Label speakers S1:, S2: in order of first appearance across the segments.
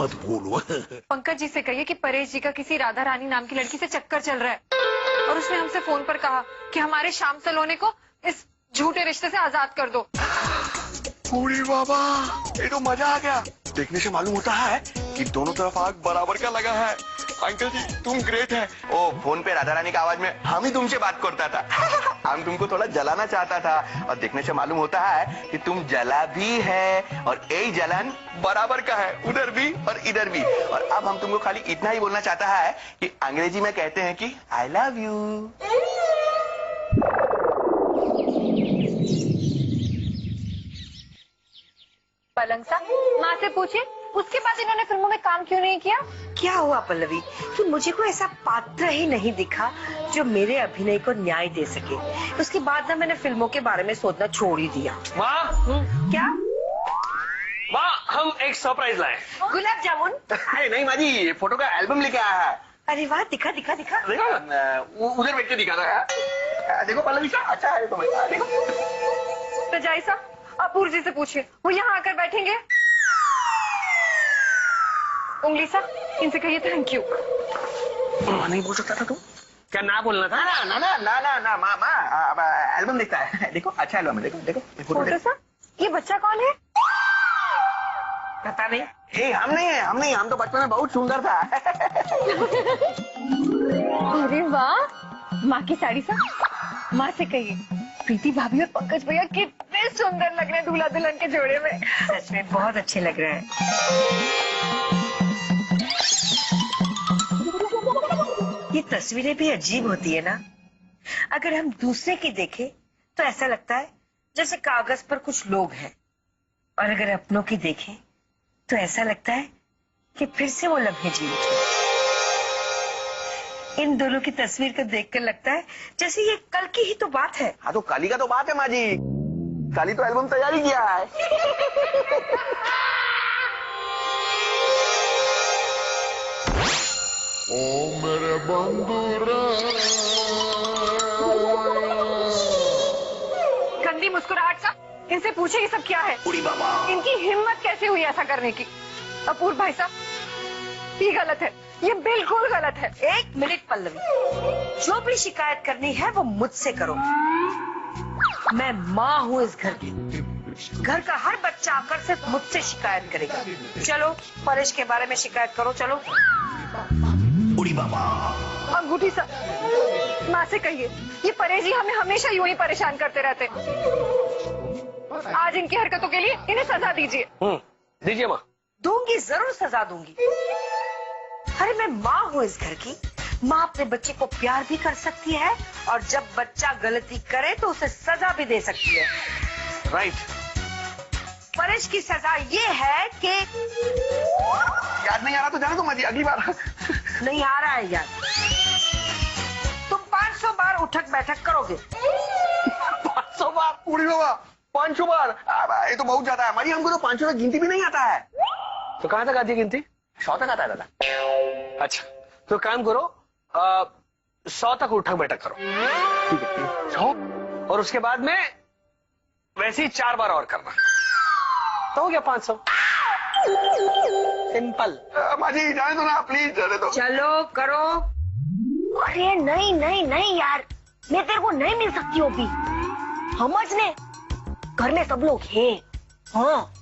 S1: मत बोलो।
S2: पंकज जी से कहिए कि परेश जी का किसी राधा रानी नाम की लड़की से चक्कर चल रहा है और उसने हमसे फोन पर कहा कि हमारे श्याम सलोने को इस झूठे रिश्ते से आजाद कर दो।
S3: पूरी बाबा, ये तो मजा आ गया। देखने से मालूम होता है कि दोनों तरफ आग बराबर का लगा है। अंकल जी तुम ग्रेट है। ओ फोन पे राधा रानी की आवाज में हम ही तुमसे बात करता था। हम तुमको थोड़ा जलाना चाहता था और देखने से मालूम होता है कि तुम जला भी है और यही जलन बराबर का है, उधर भी और इधर भी। और अब हम तुमको खाली इतना ही बोलना चाहता है कि अंग्रेजी में कहते हैं कि आई लव यू।
S2: पलंग सा माँ से पूछिए उसके बाद इन्होंने फिल्मों में काम क्यों नहीं किया।
S4: क्या हुआ पल्लवी कि मुझे कोई ऐसा पात्र ही नहीं दिखा जो मेरे अभिनय को न्याय दे सके। उसके बाद ना मैंने फिल्मों के बारे में सोचना छोड़ ही दिया।
S5: माँ
S4: क्या
S5: माँ, हम एक सरप्राइज लाए।
S4: गुलाब जामुन?
S3: अरे नहीं माँ जी, फोटो का एल्बम लेके आया है।
S4: अरे वाह, दिखा दिखा दिखा।
S3: देखो उधर बैठ के दिखा रहा है। देखो पल्लवी सा अच्छा है। तो देखो
S2: रजाई साहब अपूर्व जी से पूछिए, वो यहाँ आकर बैठेंगे। उंगली सा इनसे कहिए थैंक यू।
S5: नहीं बोल सकता था तुम? क्या ना बोलना था?
S3: ना ना ना ना ना ना माँ माँ एल्बम देखता है। देखो अच्छा एल्बम है। देखो देखो
S2: फोटो सा ये बच्चा कौन है?
S4: पता नहीं।
S3: हम नहीं, हम तो बचपन में बहुत सुंदर था।
S2: अरे वाह, माँ की साड़ी सा। माँ से कहिए प्रीति भाभी और पंकज भैया कितने सुंदर लग रहे हैं दूल्हा दुल्हन के जोड़े में।
S4: सच में बहुत अच्छे लग रहे हैं। ये तस्वीरें भी अजीब होती है ना। अगर हम दूसरे की देखें तो ऐसा लगता है जैसे कागज पर कुछ लोग हैं, और अगर अपनों की देखें तो ऐसा लगता है कि फिर से वो लम्हे जी उठे। इन दोनों की तस्वीर को देखकर लगता है जैसे ये कल की ही तो बात है।
S3: हाँ तो काली का तो बात है माँ जी, काली तो एल्बम तैयार ही किया है।
S1: ओ मेरे बंधुरा।
S2: गंदी मुस्कुराहट सा, इनसे पूछे ये सब क्या है।
S3: उड़ी बाबा,
S2: इनकी हिम्मत कैसे हुई ऐसा करने की। अपूर्व भाई साहब ये गलत है, ये बिल्कुल गलत है।
S4: एक मिनट पल्लवी, जो भी शिकायत करनी है वो मुझसे करो। मैं माँ हूँ इस घर की। घर का हर बच्चा आकर सिर्फ मुझसे शिकायत करेगा। चलो परेश के बारे में शिकायत करो। चलो।
S3: उड़ी बाबा,
S2: अंगूठी सा माँ से कहिए ये परेश जी हमें हमेशा यूं ही परेशान करते रहते। आज इनकी हरकतों के लिए इन्हें सजा दीजिए।
S5: दीजिए माँ।
S4: दूंगी, जरूर सजा दूंगी। अरे मैं माँ हूँ इस घर की। माँ अपने बच्चे को प्यार भी कर सकती है और जब बच्चा गलती करे तो उसे सजा भी दे सकती है।
S5: राइट।
S4: परेश की सजा ये है कि
S3: याद नहीं आ रहा तो जाना तो माँ जी, अगली बार।
S4: नहीं आ रहा है यार। तुम 500 बार उठक बैठक करोगे।
S3: 500 बार? उड़ी बाबा 500 बार? ये तो बहुत ज्यादा है माँ जी, हमको तो 500 तक गिनती भी नहीं आता है।
S5: तो कहाँ तक आती है गिनती?
S3: 100 तक आता है दादा।
S5: अच्छा तो काम करो, 100 तक उठक बैठक करो।
S3: ठीक है
S5: 100 और उसके बाद में वैसे ही 4 बार और करना, तो हो गया 500। सिंपल।
S3: माँ जी जाने दो ना प्लीज, जाने दो।
S4: चलो करो।
S6: अरे नहीं नहीं नहीं यार, मैं तेरे को नहीं मिल सकती होगी, समझने। घर में सब लोग हैं। हाँ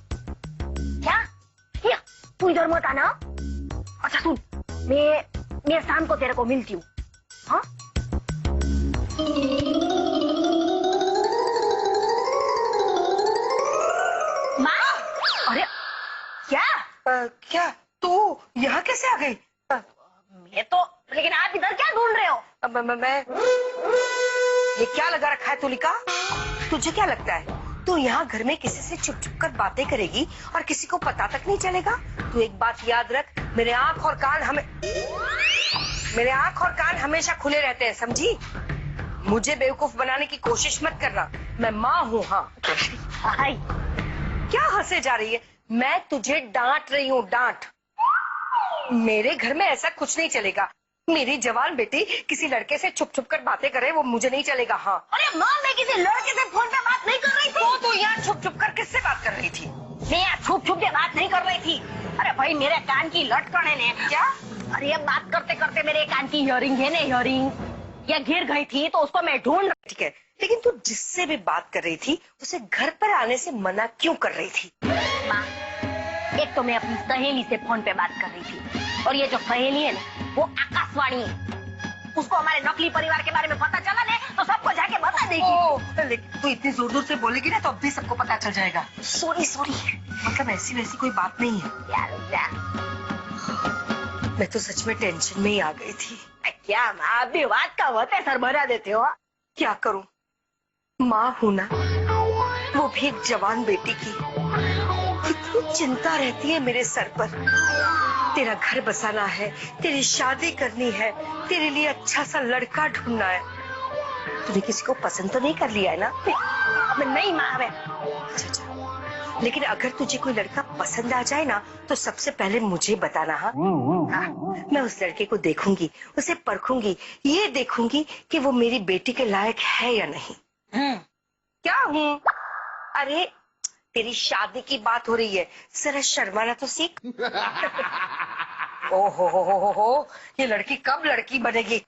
S6: क्या? या, तू इधर मत आना। अच्छा सुन, मैं शाम को तेरे को मिलती हूँ। हाँ माँ। अरे क्या?
S4: क्या तू यहाँ कैसे आ गई?
S6: मैं तो, लेकिन आप इधर क्या ढूंढ रहे हो?
S4: मैं ये क्या लगा रखा है तुलिका? तुझे क्या लगता है तू यहाँ घर में किसी से चुप चुप कर बातें करेगी और किसी को पता तक नहीं चलेगा? तू एक बात याद रख, मेरे आंख और कान हमेशा खुले रहते हैं, समझी? मुझे बेवकूफ बनाने की कोशिश मत करना। मैं माँ हूँ। हाँ
S6: हाय।
S4: क्या हंसे जा रही है? मैं तुझे डांट रही हूँ, डांट। मेरे घर में ऐसा कुछ नहीं चलेगा। मेरी जवान बेटी किसी लड़के से छुप छुप कर बातें करे वो मुझे नहीं चलेगा। हाँ
S6: अरे माँ, मैं किसी लड़के से फोन पे बात नहीं कर रही थी।
S4: तो यहाँ छुप छुप कर किससे बात कर रही थी?
S6: मैं यहाँ छुप छुप के बात नहीं कर रही थी। अरे भाई मेरे कान की लटकन है ने। क्या? अरे ये बात करते करते मेरे कान की हियरिंग है ना, हियरिंग ये गिर गई थी तो उसको मैं ढूंढ।
S4: ठीक है, लेकिन तू जिससे भी बात कर रही थी उसे घर पर आने से मना क्यों कर रही थी?
S6: माँ, एक तो मैं अपनी सहेली से फोन पे बात कर रही थी और ये जो सहेली है ना वो आकाशवाणी है। उसको हमारे नकली परिवार के बारे में पता चला ना तो सबको जाके बता देगी।
S4: लेकिन तू इतनी जोर जोर से बोलेगी ना तो अब भी सबको पता चल जाएगा।
S6: सॉरी सॉरी,
S4: मतलब ऐसी वैसी कोई बात नहीं है
S6: यार
S4: मैं तो सच में टेंशन में ही आ गई थी।
S6: क्या माँ आप भी बात का होते सर बना देते हो।
S4: क्या करूं, माँ हूं ना, वो भी एक जवान बेटी की। इतनी चिंता रहती है मेरे सर पर। तेरा घर बसाना है, तेरी शादी करनी है, तेरे लिए अच्छा सा लड़का ढूंढना है। तूने किसी को पसंद तो नहीं कर लिया है ना?
S6: नहीं माँ
S4: अच्छा, लेकिन अगर तुझे कोई लड़का पसंद आ जाए ना तो सबसे पहले मुझे बताना। हाँ, मैं उस लड़के को देखूंगी, उसे परखूंगी, ये देखूंगी कि वो मेरी बेटी के लायक है या नहीं। क्या हूँ? अरे तेरी शादी की बात हो रही है, जरा शर्माना तो सीख। ओ हो, ये लड़की कब लड़की बनेगी?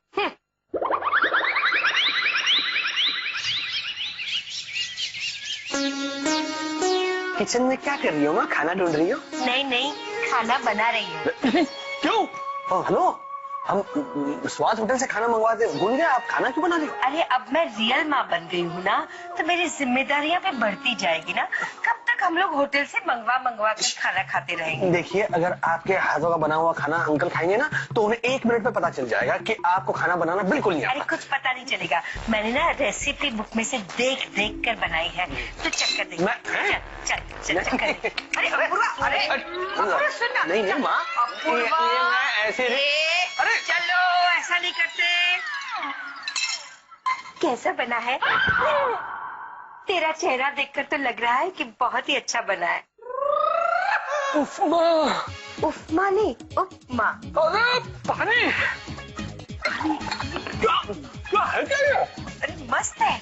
S5: किचन में क्या कर रही हो माँ? खाना ढूंढ रही हो?
S4: नहीं, खाना बना रही है।
S5: क्यों? हेलो, हम स्वाद होटल से खाना मंगवाते, भूल गए आप? खाना क्यों बना रही हो?
S4: अरे अब मैं रियल माँ बन गई हूँ ना, तो मेरी जिम्मेदारियाँ भी बढ़ती जाएगी ना। कब तक हम लोग होटल से मंगवा कर खाना खाते रहेंगे?
S5: देखिए, अगर आपके हाथों का बना हुआ खाना अंकल खाएंगे ना तो उन्हें 1 मिनट में पता चल जाएगा कि आपको खाना बनाना बिल्कुल नहीं
S4: अरे
S5: आता।
S4: कुछ पता नहीं चलेगा, मैंने ना रेसिपी बुक में से देख कर बनाई है। तो चक्कर दे। चल चक्कर। अरे अपूर्वा, अरे सुन ना।
S5: नहीं माँ,
S4: अपूर्वा,
S5: ये मैं ऐसे
S4: अरे चलो, ऐसा नहीं करते। कैसा बना है? तेरा चेहरा देखकर तो लग रहा है कि बहुत ही अच्छा बना है।
S5: उपमा।
S4: उपमा नहीं, उपमा।
S5: अरे पानी। क्या है क्या ये?
S4: अरे मस्त है।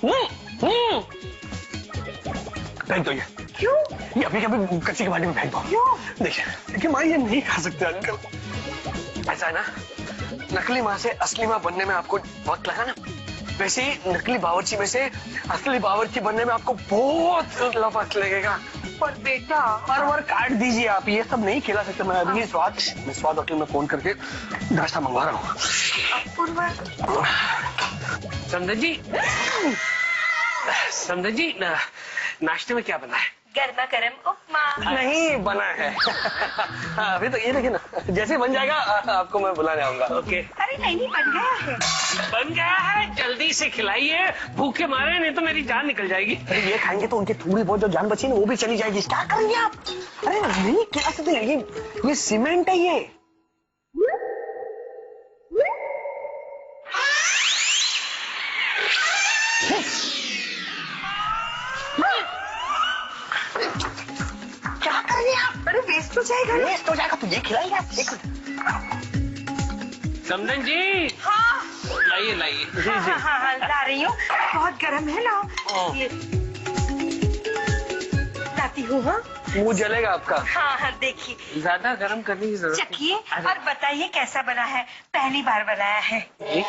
S5: फेंक दो ये।
S4: क्यों?
S5: ये अभी कभी कच्ची के बाटी में फेंक दो।
S4: क्यों?
S5: देखिए माँ, ये नहीं खा सकते अंकल। ऐसा है ना, नकली माँ से असली माँ बनने में आपको वक्त लगा ना, वैसे ही नकली बावर्ची में से असली बावर्ची बनने में आपको बहुत वक्त लगेगा।
S4: पर बेटा,
S5: बार काट दीजिए आप, ये सब नहीं खिला सकते। मैं अभी स्वाद होटल में फोन करके नाश्ता मंगवा रहा हूँ।
S4: अपूर्वा,
S5: समझ जी, नाश्ते में क्या बना है?
S4: गर्मा गर्म उपमा।
S5: नहीं बना है। अभी तो ये देखिए ना, जैसे बन जाएगा आपको मैं बुलाने आऊंगा। ओके।
S4: अरे नहीं, बन गया है।
S7: बन गया है, जल्दी से खिलाइए, भूखे मारे नहीं तो मेरी जान निकल जाएगी।
S5: अरे ये खाएंगे तो उनकी थोड़ी बहुत जो जान बची ना वो भी चली जाएगी। क्या करेंगे आप? अरे नहीं खिला सकते, ये सीमेंट है ये। क्या कर रहे हैं आप?
S4: अरे वेस्ट हो जाएगा।
S5: वेस्ट हो जाएगा तो ये खिलाइए।
S7: समदन जी,
S4: हाँ
S7: लाइए।
S4: हाँ, ला रही हूँ। बहुत गर्म है ना, ये लाती हूँ। हाँ
S5: मुंह जलेगा आपका।
S4: हाँ, देखिए,
S7: ज्यादा गर्म करने की जरूरत
S4: चखिए और बताइए कैसा बना है। पहली बार बनाया है।
S7: नहीं।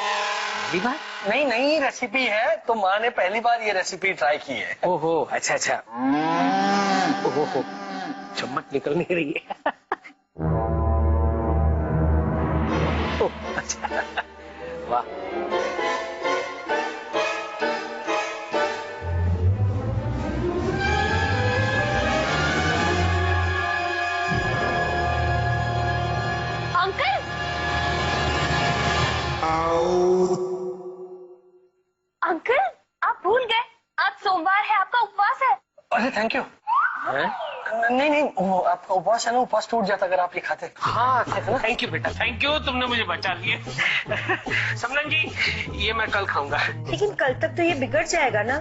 S7: बात
S5: नहीं रेसिपी है तो माँ ने पहली बार ये रेसिपी ट्राई की है।
S7: ओहो, अच्छा। ओहो, चम्मच निकल नहीं रही है। ओह, अच्छा, वाह।
S6: अंकल, अंकल आप भूल गए, आज सोमवार है, आपका उपवास है।
S5: अरे थैंक यू। नहीं वो आपका उपवास है ना, उपवास टूट जाता अगर आप ये खाते।
S7: हाँ, थैंक यू बेटा, थैंक यू, तुमने मुझे बचा लिया। समदन जी, ये मैं कल खाऊंगा।
S4: लेकिन कल तक तो ये बिगड़ जाएगा ना।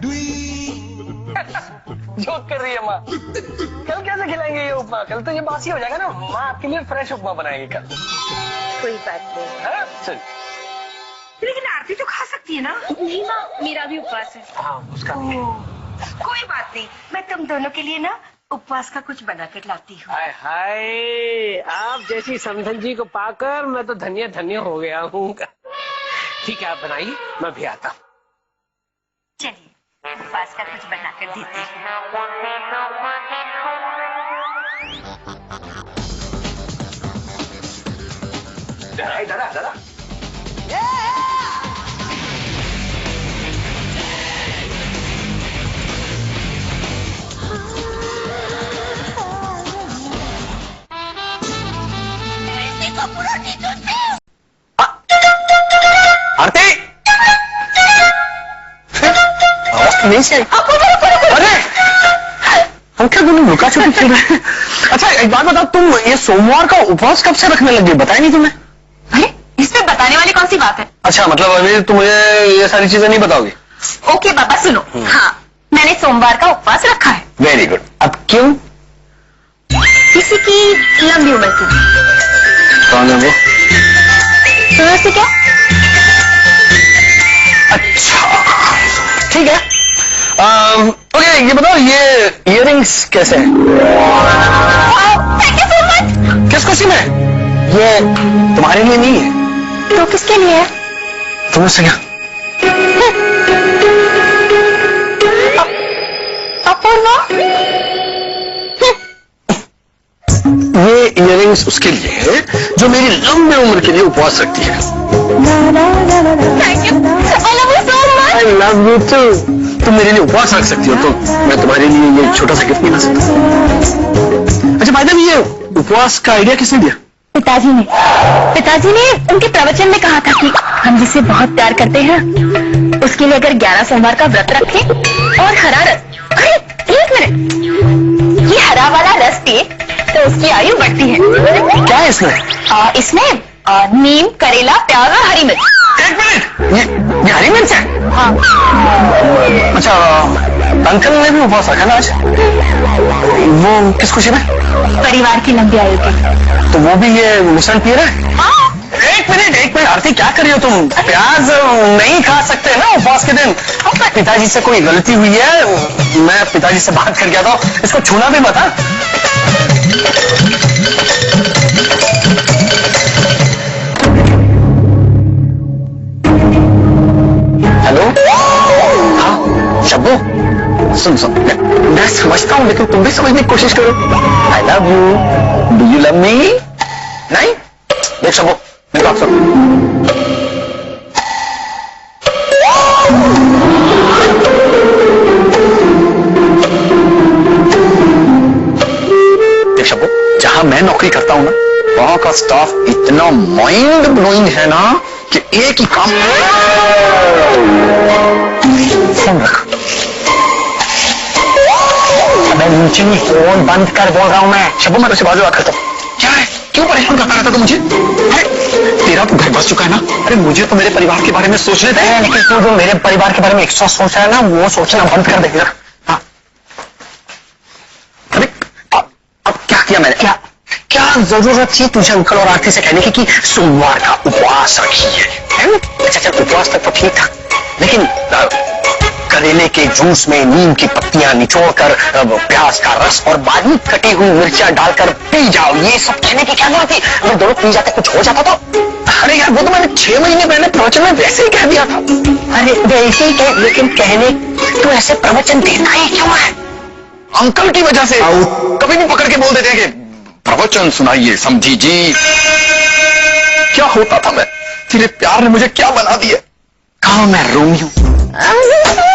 S5: जोक कर रही है माँ। कल कैसे खिलाएंगे ये उपमा? कल तो ये बासी हो जाएगा ना। माँ आपके लिए फ्रेश उपमा बनाएगी कल।
S4: कोई बात नहीं।
S5: हाँ चल।
S4: लेकिन आरती तो खा सकती है ना?
S6: नहीं माँ, मेरा भी उपवास है।
S5: हाँ उसका भी है।
S4: कोई बात नहीं, मैं तुम दोनों के लिए ना उपवास का कुछ बना कर लाती हूँ।
S5: हाय हाय, आप जैसी समधन जी को पाकर मैं तो धन्य धन्य हो गया हूँ। ठीक है, आप बनाइए, मैं भी आता हूँ।
S4: चलिए उपवास का कुछ बना कर देती हूँ।
S5: दादा दादा, आरती, आवाज तो नहीं से। अरे हम क्या दोनों लुका छुपी खेल रहे हैं? अच्छा एक बात बताओ, तुम ये सोमवार का उपवास कब से रखने लगी? बताया नहीं तुम्हें?
S6: अरे इसमें बताने वाली कौन सी बात है?
S5: अच्छा, मतलब अभी तुम मुझे ये सारी चीजें नहीं बताओगी?
S6: ओके बाबा सुनो, हाँ मैंने सोमवार का उपवास रखा है।
S5: Very good. अब क्यों?
S6: किसी की लंबी उम्र की।
S5: कौन है वो?
S6: तुम्हें से क्या?
S5: अच्छा ठीक है। ओके, ये बताओ, ये इयररिंग्स कैसे हैं?
S6: Thank you so much.
S5: किस खुशी में? ये तुम्हारे लिए नहीं है।
S6: तो किसके लिए है?
S5: तुम मुझसे क्या?
S6: अपूर्वा,
S5: ये इयररिंग्स उसके लिए है जो मेरी लंबी उम्र के लिए उपवास रखती है।
S6: Thank you, I love you so much.
S5: I love you too. तुम मेरे लिए उपवास रख सकती हो तो मैं तुम्हारे लिए ये छोटा सा गिफ्ट नहीं ला सकता। अच्छा भाई, ये उपवास का आइडिया किसने दिया?
S6: पिताजी ने उनके प्रवचन में कहा था कि हम जिसे बहुत प्यार करते हैं उसके लिए अगर 11 सोमवार का व्रत रखें और हरा रस, अरे एक मिनट, ये हरा वाला रस पिए तो उसकी आयु बढ़ती है।
S5: क्या है इसमें?
S6: इसमें नीम, करेला, प्याज और हरी मिर्च।
S5: एक मिनट, ये हरी मिर्च है?
S6: हाँ।
S5: अच्छा, अंकल ने भी उपवास रखा ना आज? वो किस खुशी में?
S6: परिवार की लंबी आयु के।
S5: तो वो भी ये मिश्रण पी रहा है? एक मिनट आरती, क्या कर रही हो तुम? प्याज नहीं खा सकते ना उपवास के दिन। पिताजी से कोई गलती हुई है, मैं पिताजी से बात करके आता हूँ, इसको छूना भी मत। हाँ? हेलो, हाँ शब्बू, सुन मैं समझता हूँ लेकिन तुम भी समझने की कोशिश करो। आई love you, do you love me? नहीं? देख शब्बू, मेरी बात सुन। देख शब्बू, जहां मैं नौकरी करता हूं ना, वहां का स्टाफ इतना माइंड ब्लोइंग है ना कि एक ही काम। फोन रख। अबे नीचे नहीं, फोन बंद कर बोल रहा हूं मैं। शब्बू, मैं तुझसे बाजू बात करता हूं। क्या है? क्यों परेशान करता रहता तू मुझे? अरे तेरा तो घर बस चुका है ना। अरे मुझे तो मेरे परिवार के बारे में सोचने दे। लेकिन तू जो मेरे परिवार के बारे में एक्स्ट्रा सोच रहा है ना, वो सोचना बंद कर देगा। हाँ, अरे अब क्या किया मैंने? क्या जरूरत थी तुझे अंकल और आरती से कहने की कि सोमवार का उपवास रखी है? अच्छा चल, उपवास तक तो ठीक था, लेकिन करेले के जूस में नीम की पत्तियां निचोड़कर प्याज का रस और बारीक कटी हुई मिर्चियां डालकर पी जाओ, ये सब कहने की क्या जरूरत थी? अगर दोनों पी जाते कुछ हो जाता तो? अरे यार, वो तो मैंने 6 महीने पहले प्रवचन में वैसे ही कह दिया था। अरे वैसे ही कह, लेकिन कहने तो ऐसे प्रवचन देता ही क्यों है? अंकल की वजह से। कभी भी पकड़ के बोल देते हैं कि प्रवचन सुनाइए समझी जी। क्या होता था मैं? तेरे प्यार ने मुझे क्या बना दिया? कहा मैं रोमियो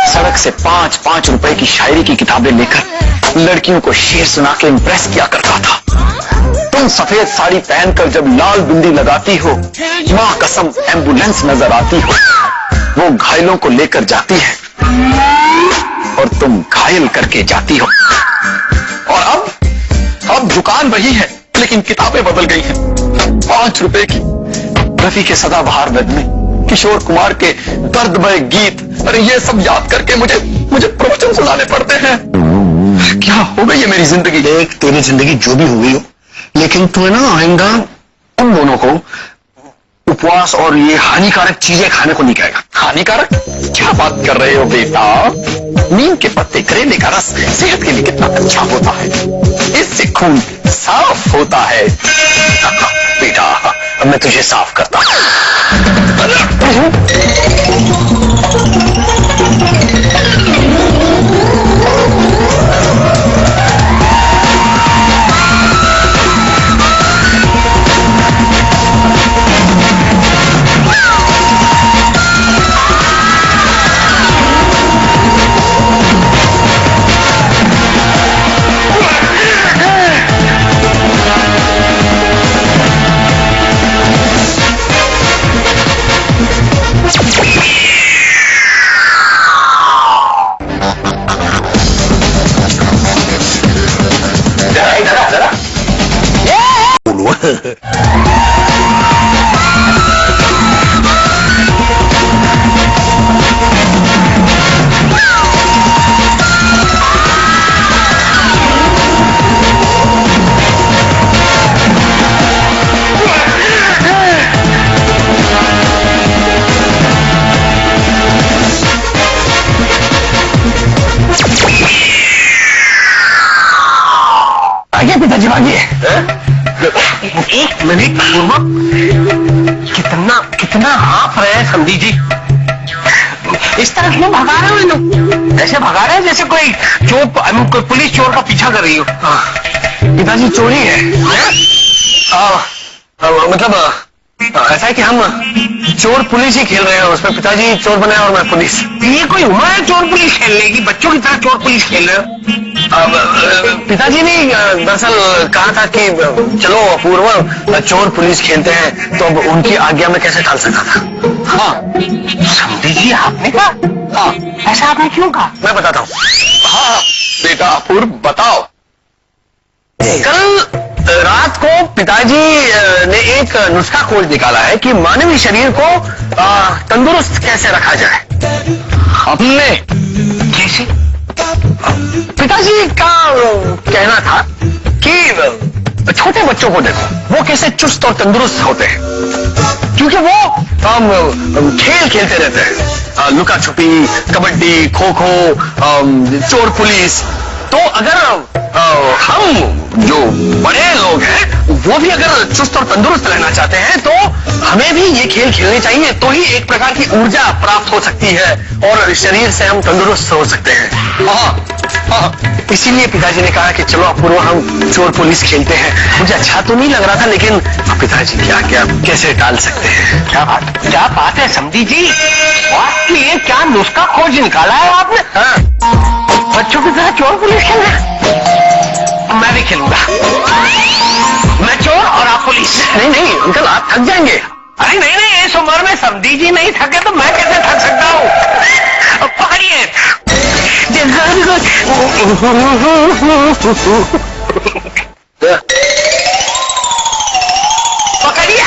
S5: सड़क से 5-5 रुपए की शायरी की किताबें लेकर लड़कियों को शेर सुना के इम्प्रेस किया करता था। तुम सफेद साड़ी पहनकर जब लाल बिंदी लगाती हो, मां कसम एम्बुलेंस नजर आती हो, वो घायलों को लेकर जाती है और तुम घायल करके जाती हो। और अब दुकान वही है लेकिन किताबें बदल गई हैं। 5 रुपए की रफी के सदाबहार नगमे, किशोर कुमार के दर्दमय गीत, अरे ये सब याद करके मुझे प्रवचन सुनाने पड़ते हैं। क्या हो गई है मेरी जिंदगी? देख, तेरी जिंदगी जो भी हो गई हो, लेकिन तू है ना आइंदा उन दोनों को उपवास और ये हानिकारक चीजें खाने को नहीं कहेगा।
S3: हानिकारक? क्या बात कर रहे हो बेटा? नीम के पत्ते, करेले का रस सेहत के लिए कितना अच्छा होता है। इससे खून साफ होता है।
S5: बेटा अब मैं तुझे साफ करता हूं। पिताजी भागिए। एक मिनट पूर्व, कितना कितना हाँफ रहे हैं समझी जी। इस तरह क्यों भगा रहे हो इन लोग? ऐसे भगा रहे हैं जैसे कोई चोर, कोई पुलिस चोर का पीछा कर रही हो। पिताजी चोरी है, मतलब ऐसा है कि हम चोर पुलिस ही खेल रहे हैं, उसमें पिताजी चोर बने और मैं पुलिस। ये कोई उम्र है चोर पुलिस खेलने की? बच्चों की तरह चोर पुलिस खेल रहे हो? पिताजी ने दरअसल कहा था कि चलो अपूर्व चोर पुलिस खेलते हैं, तो अब उनकी आज्ञा में कैसे टाल सकता था। हाँ समझी जी, आपने कहा? हाँ। ऐसा आपने क्यों कहा? मैं बताता हूँ।
S3: हाँ बेटा अपूर्व बताओ।
S5: कल रात को पिताजी ने एक नुस्खा खोज निकाला है कि मानवीय शरीर को तंदुरुस्त कैसे रखा जाए। हमने कैसे? पिताजी का कहना था कि छोटे बच्चों को देखो, वो कैसे चुस्त और तंदुरुस्त होते हैं, क्योंकि वो खेल खेलते रहते हैं, लुका छुपी, कबड्डी, खो खो, चोर पुलिस। तो अगर हम जो बड़े लोग हैं वो भी अगर चुस्त और तंदुरुस्त रहना चाहते हैं तो हमें भी ये खेल खेलने चाहिए, तो ही एक प्रकार की ऊर्जा प्राप्त हो सकती है और शरीर से हम तंदुरुस्त हो सकते हैं। हाँ, इसीलिए पिताजी ने कहा कि चलो अपूर्व हम चोर पुलिस खेलते हैं। मुझे अच्छा तो नहीं लग रहा था, लेकिन पिताजी क्या क्या कैसे टाल सकते हैं। क्या बात है समधी जी, आपके लिए क्या नुस्खा खोज निकाला है आपने? हाँ, बच्चों की तरह चोर पुलिस खेलना? मैं भी खेलूंगा। मैं चोर और आप पुलिस। नहीं अंकल, आप थक जाएंगे। अरे नहीं, इस उम्र में समधी जी नहीं थके तो मैं कैसे थक सकता हूँ। पकड़िए। पकड़िए।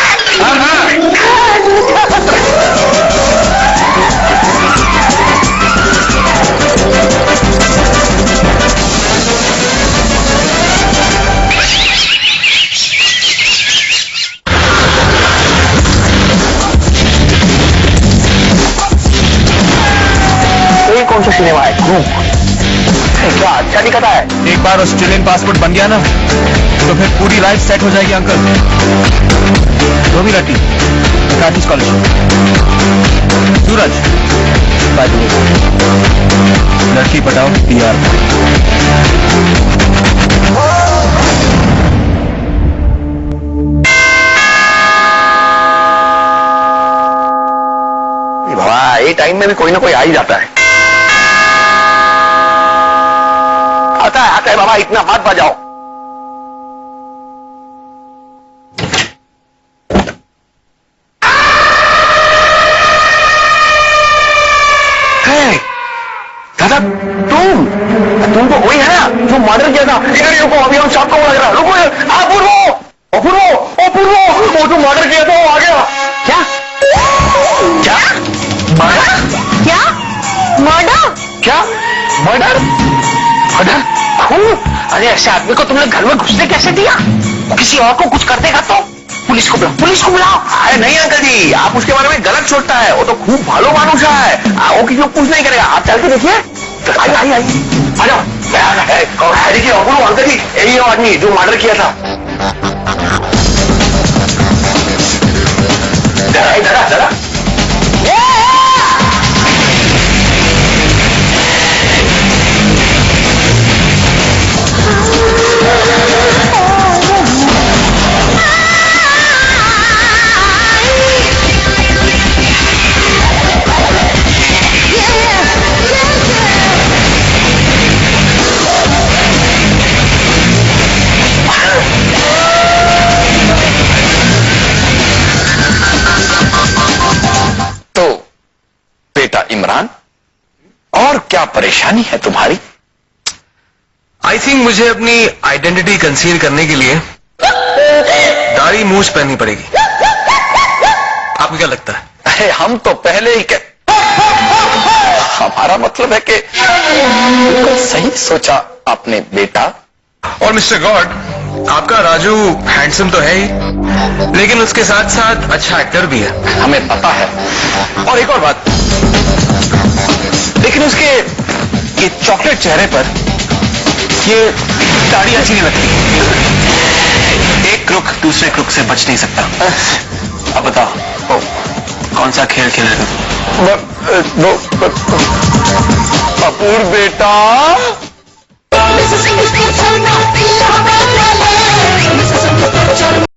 S5: कौन सा सिनेमा है? क्या अच्छा दिखाता है?
S8: एक बार ऑस्ट्रेलियन पासपोर्ट बन गया ना तो फिर पूरी लाइफ सेट हो जाएगी अंकल। धोबी रटी, काठी scholarship. Suraj, by the way, लड़की पटाओ PR।
S5: बाबा ये टाइम में भी कोई ना कोई आ ही जाता है। आता है बाबा, इतना मत बजाओ। दादा तुम तो वही है ना जो मर्डर किया था। इधर रुको, अभी हम शॉप को लग रहा है। रुको, अपूर्व, वो जो मर्डर किया था वो आ गया। क्या मर्डर?
S6: क्या मर्डर?
S5: क्या मर्डर? अरे ऐसे आदमी को तुमने घर में घुसने कैसे दिया? किसी और को कुछ कर देगा तो?
S3: पुलिस को बुलाओ। अरे नहीं अंकल जी, आप उसके बारे में गलत सोचता है। वो तो खूब भालो मानुष है, वो किसी को कुछ नहीं करेगा। आप चल के देखिए। आइए आ जाओ। देखिए अंकल जी, यही वो आदमी जो मर्डर किया था। जरा इमरान, और क्या परेशानी है तुम्हारी?
S8: आई थिंक मुझे अपनी आइडेंटिटी कंसील करने के लिए दाढ़ी मूछ पहननी पड़ेगी। आपको क्या लगता है?
S3: अरे हम तो पहले ही हमारा मतलब है कि सही सोचा आपने बेटा।
S8: और मिस्टर गॉड, आपका राजू हैंडसम तो है ही, लेकिन उसके साथ साथ अच्छा एक्टर भी है।
S3: हमें पता है। और एक और बात, लेकिन उसके ये चॉकलेट चेहरे पर ये दाढ़ी अच्छी नहीं लगती।
S8: एक क्रुक दूसरे क्रुक से बच नहीं सकता। अब बताओ कौन सा खेल खेल रहे हो?
S3: अपूर बेटा।